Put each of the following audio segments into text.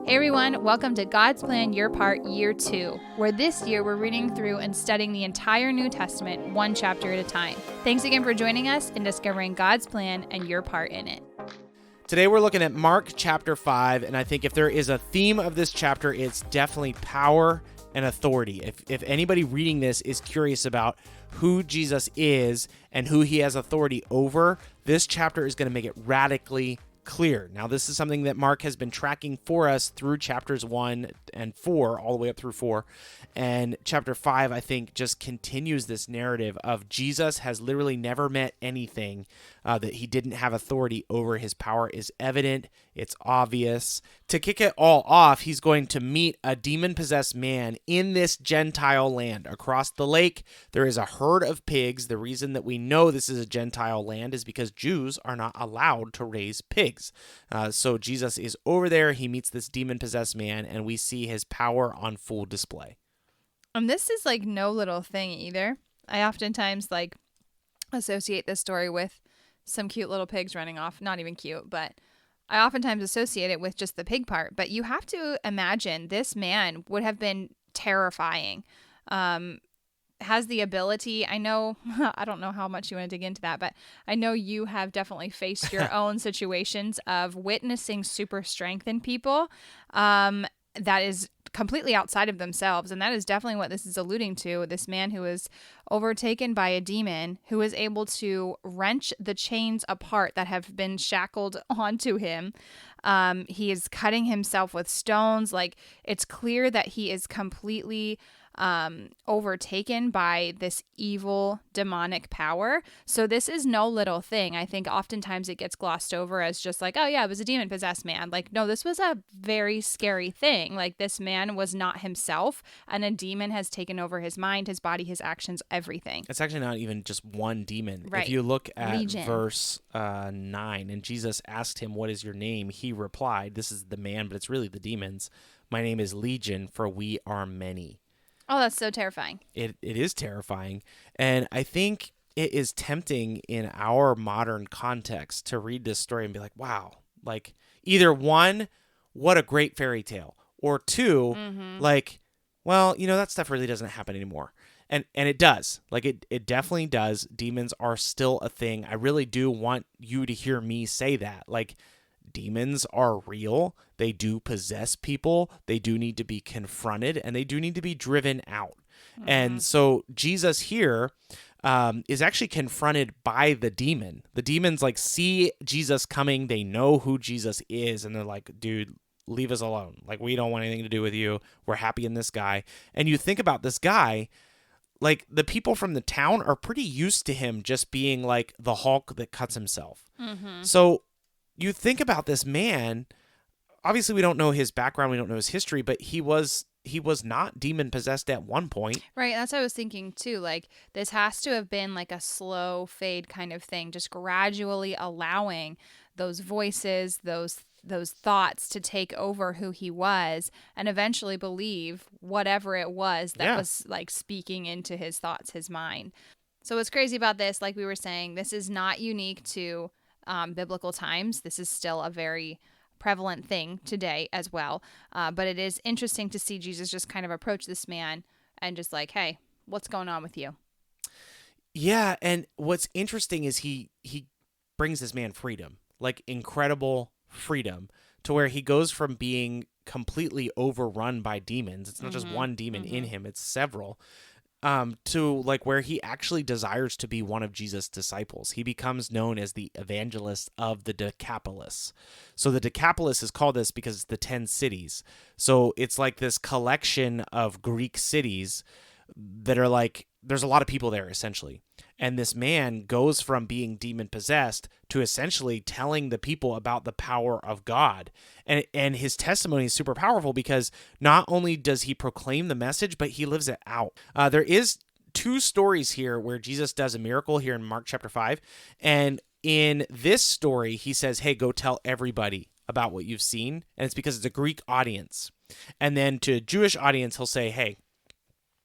Hey everyone, welcome to God's Plan Your Part Year 2, where this year we're reading through and studying the entire New Testament one chapter at a time. Thanks again for joining us in discovering God's plan and your part in it. Today we're looking at Mark chapter 5, and I think if there is a theme of this chapter, it's definitely power and authority. If anybody reading this is curious about who Jesus is and who he has authority over, this chapter is going to make it radically clear. Now, this is something that Mark has been tracking for us through chapters 1 and 4, all the way up through 4. And chapter 5, I think, just continues this narrative of Jesus has literally never met anything that he didn't have authority over. His power is evident. It's obvious. To kick it all off, he's going to meet a demon-possessed man in this Gentile land. Across the lake, there is a herd of pigs. The reason that we know this is a Gentile land is because Jews are not allowed to raise pigs. So Jesus is over there. He meets this demon-possessed man, and we see his power on full display. And this is like no little thing either. I oftentimes associate this story with some cute little pigs running off. Not even cute, but I oftentimes associate it with just the pig part. But you have to imagine this man would have been terrifying. Has the ability, I know, I don't know how much you want to dig into that, but I know you have definitely faced your own situations of witnessing super strength in people that is completely outside of themselves. And that is definitely what this is alluding to. This man who is overtaken by a demon who is able to wrench the chains apart that have been shackled onto him. He is cutting himself with stones. Like, it's clear that he is completely overtaken by this evil demonic power. So this is no little thing. I think oftentimes it gets glossed over as just like, oh yeah, it was a demon possessed man. Like, no, this was a very scary thing. Like, this man was not himself, and a demon has taken over his mind, his body, his actions, everything. It's actually not even just one demon. Right. If you look at Legion. verse 9, and Jesus asked him, "What is your name?" He replied, this is the man, but it's really the demons. "My name is Legion, for we are many." Oh, that's so terrifying. It is terrifying. And I think it is tempting in our modern context to read this story and be like, wow, like either one, what a great fairy tale, or two, like, well, that stuff really doesn't happen anymore. And it does. Like, it definitely does. Demons are still a thing. I really do want you to hear me say that. Like, demons are real. They do possess people. They do need to be confronted, and they do need to be driven out. And so Jesus here is actually confronted by the demon. The demons see Jesus coming. They know who Jesus is, and they're like, dude, leave us alone. Like, we don't want anything to do with you. We're happy in this guy. And you think about this guy, like, the people from the town are pretty used to him just being like the Hulk that cuts himself. So you think about this man, obviously we don't know his background, we don't know his history, but he was not demon-possessed at one point. Right, that's what I was thinking too. Like, this has to have been like a slow fade kind of thing, just gradually allowing those voices, those thoughts to take over who he was, and eventually believe whatever it was that was like speaking into his thoughts, his mind. So what's crazy about this, like we were saying, this is not unique to biblical times. This is still a very prevalent thing today as well. But it is interesting to see Jesus just kind of approach this man and just like, hey, what's going on with you? Yeah, and what's interesting is he brings this man freedom, like incredible freedom, to where he goes from being completely overrun by demons. It's not just one demon in him, it's several. To like where he actually desires to be one of Jesus' disciples. He becomes known as the evangelist of the Decapolis. So the Decapolis is called this because it's the 10 cities. So it's like this collection of Greek cities that are like, there's a lot of people there essentially. And this man goes from being demon-possessed to essentially telling the people about the power of God. And his testimony is super powerful because not only does he proclaim the message, but he lives it out. There is two stories here where Jesus does a miracle here in Mark chapter 5. And in this story, he says, hey, go tell everybody about what you've seen. And it's because it's a Greek audience. And then to a Jewish audience, he'll say, hey,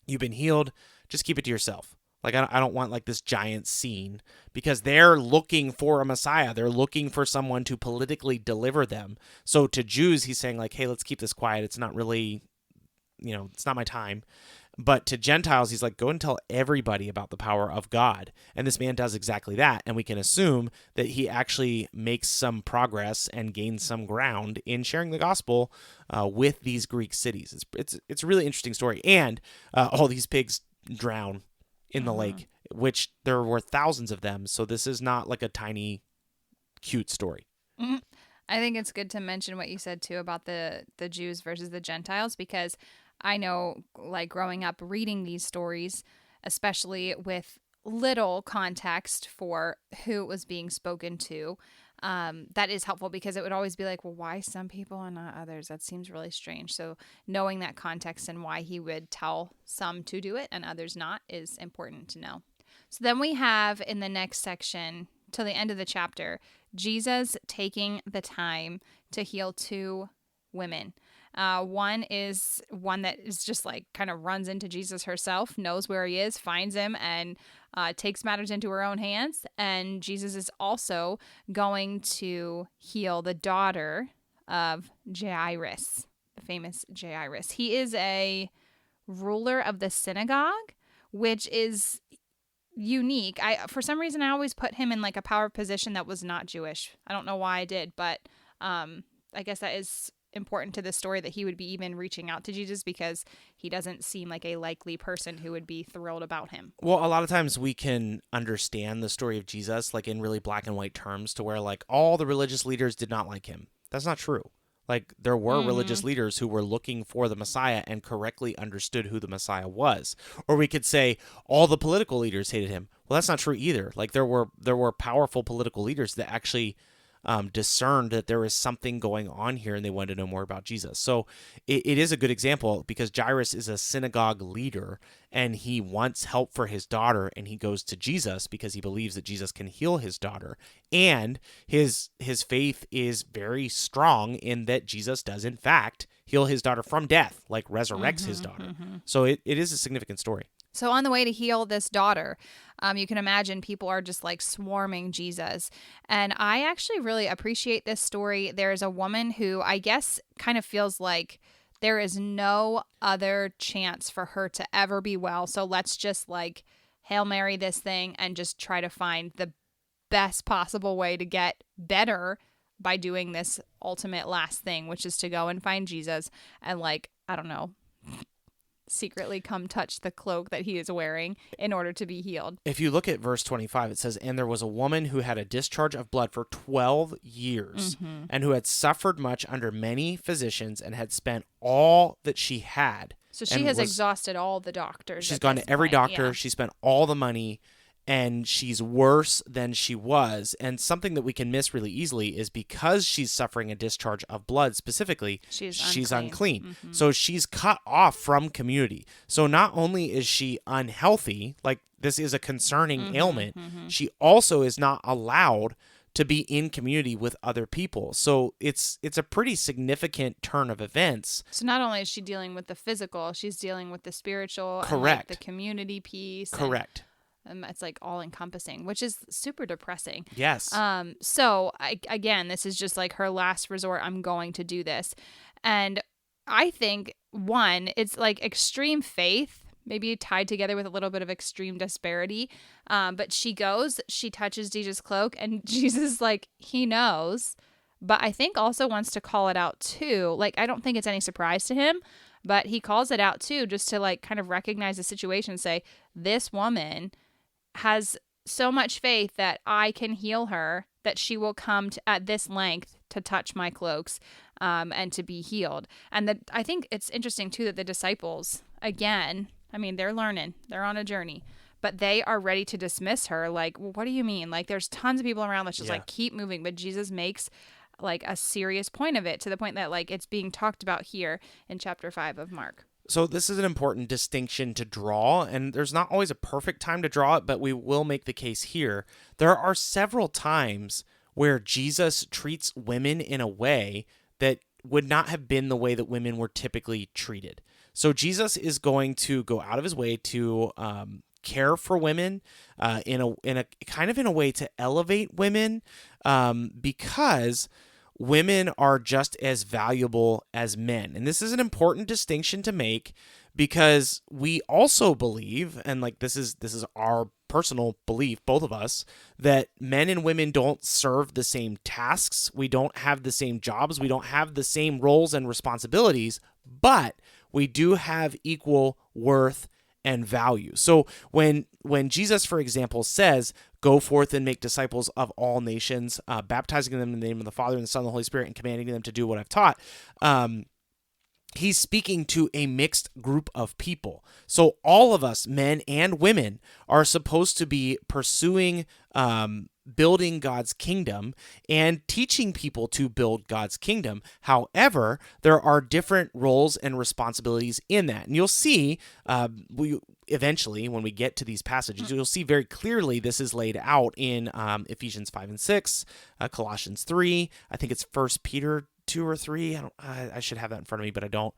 you've been healed. Just keep it to yourself. Like, I don't want like this giant scene, because they're looking for a Messiah. They're looking for someone to politically deliver them. So to Jews, he's saying like, hey, let's keep this quiet. It's not really, it's not my time. But to Gentiles, he's like, go and tell everybody about the power of God. And this man does exactly that. And we can assume that he actually makes some progress and gains some ground in sharing the gospel with these Greek cities. It's a really interesting story. And all these pigs drown in the lake, which there were thousands of them. So this is not like a tiny, cute story. Mm-hmm. I think it's good to mention what you said too about the Jews versus the Gentiles, because I know, like, growing up reading these stories, especially with little context for who it was being spoken to, that is helpful, because it would always be like, well, why some people and not others? That seems really strange. So knowing that context and why he would tell some to do it and others not is important to know. So then we have in the next section, till the end of the chapter, Jesus taking the time to heal 2 women. One is one that is just like kind of runs into Jesus herself, knows where he is, finds him, and takes matters into her own hands. And Jesus is also going to heal the daughter of Jairus, the famous Jairus. He is a ruler of the synagogue, which is unique. For some reason, I always put him in like a power position that was not Jewish. I don't know why I did, but I guess that is important to the story that he would be even reaching out to Jesus, because he doesn't seem like a likely person who would be thrilled about him. Well, a lot of times we can understand the story of Jesus like in really black and white terms, to where like all the religious leaders did not like him. That's not true. Like, there were religious leaders who were looking for the Messiah and correctly understood who the Messiah was. Or we could say all the political leaders hated him. Well, that's not true either. Like, there were powerful political leaders that actually discerned that there is something going on here, and they wanted to know more about Jesus. So it is a good example, because Jairus is a synagogue leader, and he wants help for his daughter, and he goes to Jesus because he believes that Jesus can heal his daughter. And his faith is very strong in that Jesus does, in fact, heal his daughter from death, like resurrects his daughter. So it is a significant story. So on the way to heal this daughter, you can imagine people are just like swarming Jesus. And I actually really appreciate this story. There's a woman who I guess kind of feels like there is no other chance for her to ever be well. So let's just like Hail Mary this thing and just try to find the best possible way to get better by doing this ultimate last thing, which is to go and find Jesus and, like, I don't know, secretly come touch the cloak that he is wearing in order to be healed. If you look at verse 25, it says, and there was a woman who had a discharge of blood for 12 years and who had suffered much under many physicians and had spent all that she had. So she has exhausted all the doctors. She's gone to every doctor. Yeah. She spent all the money, and she's worse than she was. And something that we can miss really easily is because she's suffering a discharge of blood specifically, she's unclean. So she's cut off from community. So not only is she unhealthy, like this is a concerning ailment, she also is not allowed to be in community with other people. So it's a pretty significant turn of events. So not only is she dealing with the physical, she's dealing with the spiritual. Correct. And like the community piece. Correct. It's like all encompassing, which is super depressing. Yes. So again, this is just like her last resort. I'm going to do this. And I think, one, it's like extreme faith, maybe tied together with a little bit of extreme disparity. But she goes, she touches Jesus' cloak, and Jesus, like, he knows, but I think also wants to call it out too. Like, I don't think it's any surprise to him, but he calls it out too, just to like kind of recognize the situation and say, this woman has so much faith that I can heal her, that she will come to, at this length to touch my cloaks and to be healed. And that I think it's interesting too that the disciples, again, I mean, they're learning, they're on a journey, but they are ready to dismiss her. Like, well, what do you mean? Like, there's tons of people around. Let's just like keep moving. But Jesus makes like a serious point of it, to the point that like it's being talked about here in chapter 5 of Mark. So this is an important distinction to draw, and there's not always a perfect time to draw it, but we will make the case here. There are several times where Jesus treats women in a way that would not have been the way that women were typically treated. So Jesus is going to go out of his way to care for women in a kind of in a way to elevate women, because women are just as valuable as men. And this is an important distinction to make, because we also believe, and like this is our personal belief, both of us, that men and women don't serve the same tasks. We don't have the same jobs. We don't have the same roles and responsibilities, but we do have equal worth and value. So when Jesus, for example, says, "Go forth and make disciples of all nations, baptizing them in the name of the Father and the Son and the Holy Spirit, and commanding them to do what I've taught," he's speaking to a mixed group of people. So all of us, men and women, are supposed to be pursuing building God's kingdom and teaching people to build God's kingdom. However, there are different roles and responsibilities in that. And you'll see, eventually, when we get to these passages, you'll see very clearly this is laid out in Ephesians 5 and 6, Colossians 3, I think it's 1 Peter 2 or 3. I should have that in front of me, but I don't.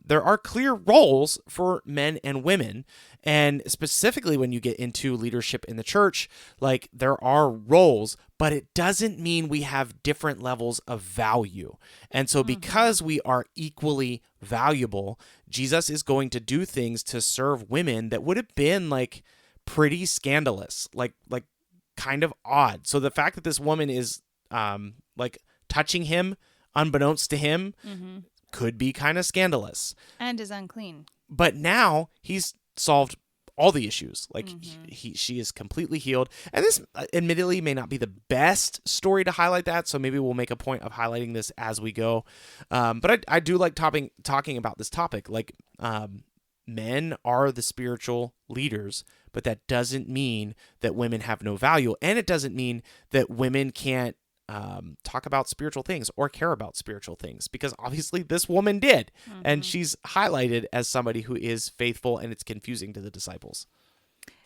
There are clear roles for men and women, and specifically when you get into leadership in the church, like there are roles, but it doesn't mean we have different levels of value. And so because we are equally valuable, Jesus is going to do things to serve women that would have been like pretty scandalous, like kind of odd. So the fact that this woman is like touching him unbeknownst to him could be kind of scandalous. And is unclean. But now he's solved all the issues. Like she is completely healed. And this admittedly may not be the best story to highlight that, so maybe we'll make a point of highlighting this as we go. But I do like talking about this topic. Like men are the spiritual leaders, but that doesn't mean that women have no value. And it doesn't mean that women can't talk about spiritual things or care about spiritual things, because obviously this woman did, and she's highlighted as somebody who is faithful, and it's confusing to the disciples.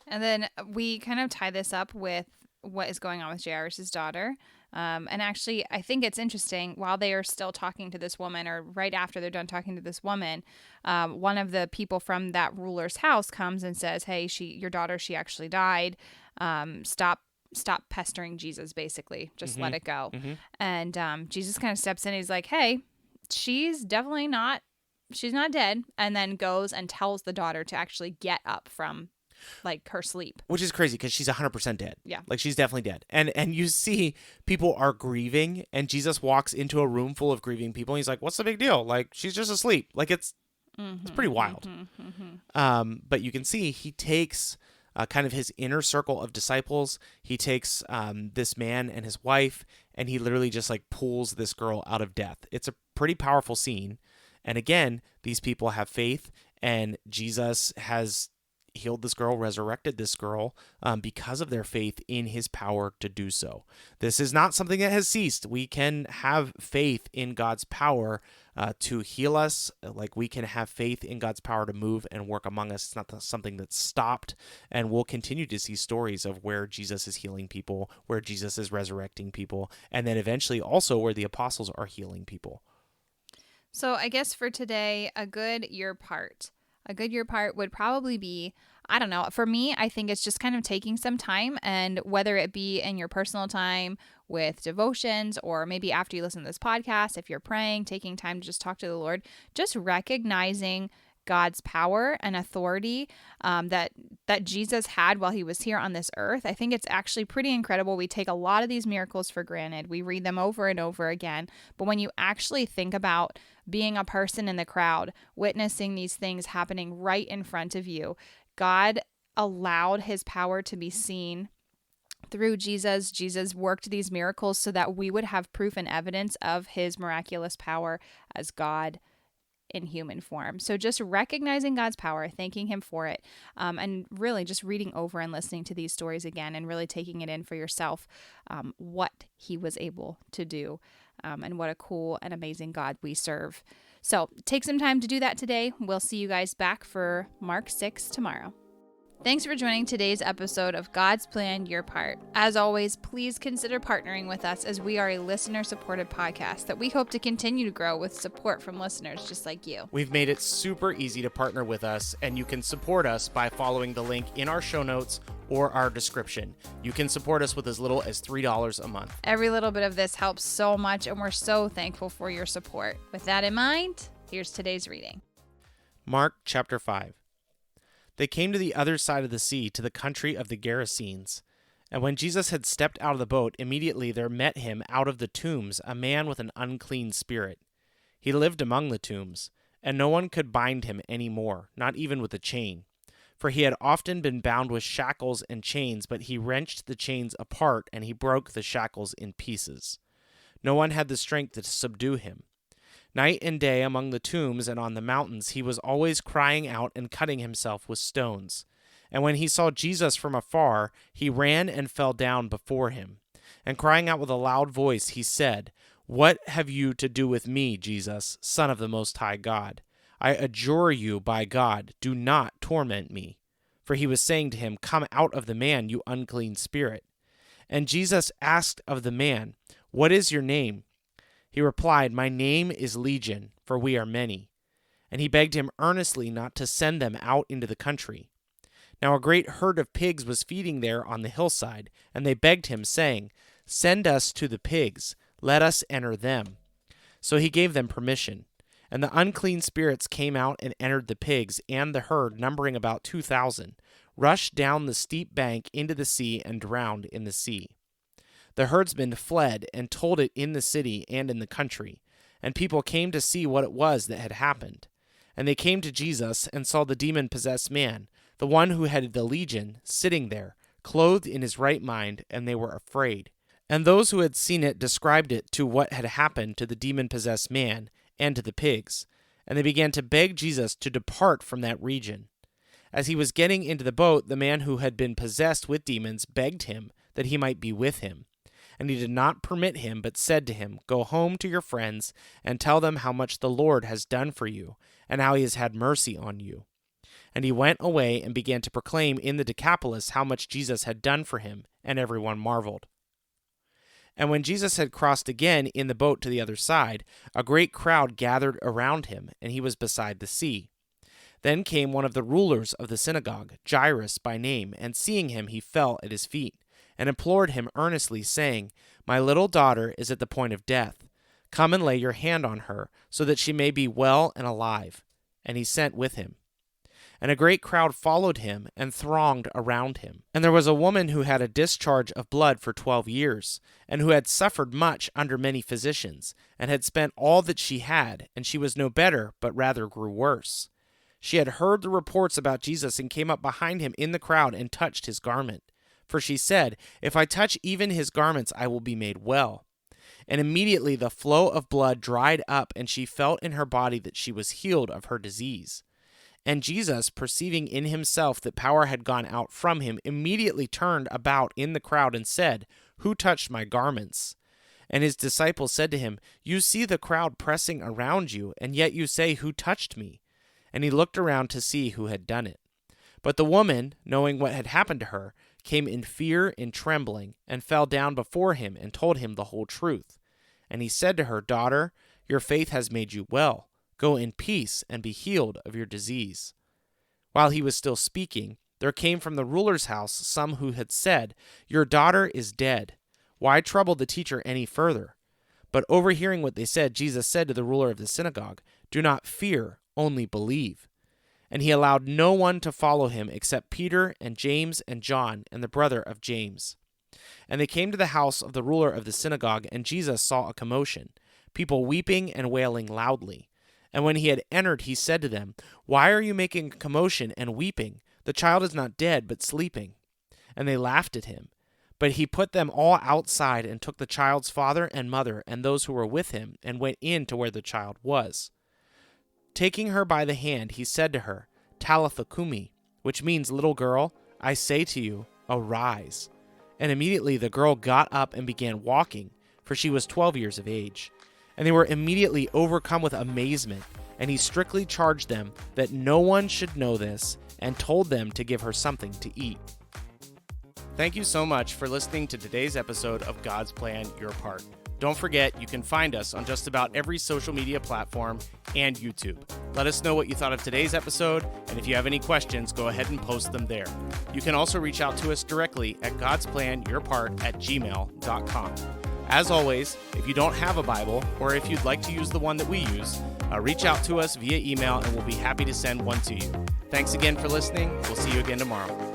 And then we kind of tie this up with what is going on with Jairus' daughter. And actually, I think it's interesting, while they are still talking to this woman, or right after they're done talking to this woman, one of the people from that ruler's house comes and says, "Hey, your daughter, she actually died. Stop pestering Jesus, basically. Just let it go." And Jesus kind of steps in. He's like, "Hey, she's not dead." And then goes and tells the daughter to actually get up from like her sleep. Which is crazy, because she's 100% dead. Yeah. Like she's definitely dead. And you see people are grieving, and Jesus walks into a room full of grieving people, and he's like, "What's the big deal? Like she's just asleep." Like it's pretty wild. But you can see he takes kind of his inner circle of disciples. He takes this man and his wife, and he literally just like pulls this girl out of death. It's a pretty powerful scene. And again, these people have faith, and Jesus has healed this girl, resurrected this girl because of their faith in his power to do so. This is not something that has ceased. We can have faith in God's power to heal us. Like we can have faith in God's power to move and work among us. It's not something that's stopped, and we'll continue to see stories of where Jesus is healing people, where Jesus is resurrecting people, and then eventually also where the apostles are healing people. So I guess for today, a good year part would probably be, I don't know, for me, I think it's just kind of taking some time, and whether it be in your personal time with devotions, or maybe after you listen to this podcast, if you're praying, taking time to just talk to the Lord, just recognizing God's power and authority that Jesus had while he was here on this earth. I think it's actually pretty incredible. We take a lot of these miracles for granted. We read them over and over again. But when you actually think about being a person in the crowd, witnessing these things happening right in front of you, God allowed his power to be seen through Jesus. Jesus worked these miracles so that we would have proof and evidence of his miraculous power as God in human form. So just recognizing God's power, thanking him for it, and really just reading over and listening to these stories again, and really taking it in for yourself, what he was able to do, and what a cool and amazing God we serve. So take some time to do that today. We'll see you guys back for Mark 6 tomorrow. Thanks for joining today's episode of God's Plan, Your Part. As always, please consider partnering with us as we are a listener-supported podcast that we hope to continue to grow with support from listeners just like you. We've made it super easy to partner with us, and you can support us by following the link in our show notes or our description. You can support us with as little as $3 a month. Every little bit of this helps so much, and we're so thankful for your support. With that in mind, here's today's reading. Mark chapter 5. They came to the other side of the sea, to the country of the Gerasenes. And when Jesus had stepped out of the boat, immediately there met him out of the tombs a man with an unclean spirit. He lived among the tombs, and no one could bind him any more, not even with a chain. For he had often been bound with shackles and chains, but he wrenched the chains apart, and he broke the shackles in pieces. No one had the strength to subdue him. Night and day among the tombs and on the mountains he was always crying out and cutting himself with stones. And when he saw Jesus from afar, he ran and fell down before him. And crying out with a loud voice, he said, "What have you to do with me, Jesus, Son of the Most High God? I adjure you by God, do not torment me." For he was saying to him, "Come out of the man, you unclean spirit." And Jesus asked of the man, "What is your name?" He replied, "My name is Legion, for we are many." And he begged him earnestly not to send them out into the country. Now a great herd of pigs was feeding there on the hillside, and they begged him, saying, "Send us to the pigs, let us enter them." So he gave them permission. And the unclean spirits came out and entered the pigs, and the herd, numbering about 2,000, rushed down the steep bank into the sea and drowned in the sea. The herdsmen fled and told it in the city and in the country, and people came to see what it was that had happened. And they came to Jesus and saw the demon-possessed man, the one who had the legion, sitting there, clothed in his right mind, and they were afraid. And those who had seen it described it to what had happened to the demon-possessed man and to the pigs, and they began to beg Jesus to depart from that region. As he was getting into the boat, the man who had been possessed with demons begged him that he might be with him. And he did not permit him, but said to him, "Go home to your friends, and tell them how much the Lord has done for you, and how he has had mercy on you." And he went away and began to proclaim in the Decapolis how much Jesus had done for him, and everyone marveled. And when Jesus had crossed again in the boat to the other side, a great crowd gathered around him, and he was beside the sea. Then came one of the rulers of the synagogue, Jairus by name, and seeing him he fell at his feet, and implored him earnestly, saying, "My little daughter is at the point of death. Come and lay your hand on her, so that she may be well and alive." And he sent with him. And a great crowd followed him and thronged around him. And there was a woman who had a discharge of blood for 12 years, and who had suffered much under many physicians, and had spent all that she had, and she was no better, but rather grew worse. She had heard the reports about Jesus and came up behind him in the crowd and touched his garment. For she said, "If I touch even his garments, I will be made well." And immediately the flow of blood dried up, and she felt in her body that she was healed of her disease. And Jesus, perceiving in himself that power had gone out from him, immediately turned about in the crowd and said, "Who touched my garments?" And his disciples said to him, "You see the crowd pressing around you, and yet you say, 'Who touched me?'" And he looked around to see who had done it. But the woman, knowing what had happened to her, came in fear and trembling, and fell down before him and told him the whole truth. And he said to her, "Daughter, your faith has made you well. Go in peace and be healed of your disease." While he was still speaking, there came from the ruler's house some who had said, "Your daughter is dead. Why trouble the teacher any further?" But overhearing what they said, Jesus said to the ruler of the synagogue, "Do not fear, only believe." And he allowed no one to follow him except Peter and James and John and the brother of James. And they came to the house of the ruler of the synagogue, and Jesus saw a commotion, people weeping and wailing loudly. And when he had entered, he said to them, "Why are you making a commotion and weeping? The child is not dead, but sleeping." And they laughed at him. But he put them all outside and took the child's father and mother and those who were with him and went in to where the child was. Taking her by the hand, he said to her, "Talitha cumi," which means, "Little girl, I say to you, arise." And immediately the girl got up and began walking, for she was 12 years of age. And they were immediately overcome with amazement, and he strictly charged them that no one should know this, and told them to give her something to eat. Thank you so much for listening to today's episode of God's Plan, Your Part. Don't forget, you can find us on just about every social media platform and YouTube. Let us know what you thought of today's episode, and if you have any questions, go ahead and post them there. You can also reach out to us directly at godsplanyourpart@gmail.com. As always, if you don't have a Bible, or if you'd like to use the one that we use, reach out to us via email and we'll be happy to send one to you. Thanks again for listening. We'll see you again tomorrow.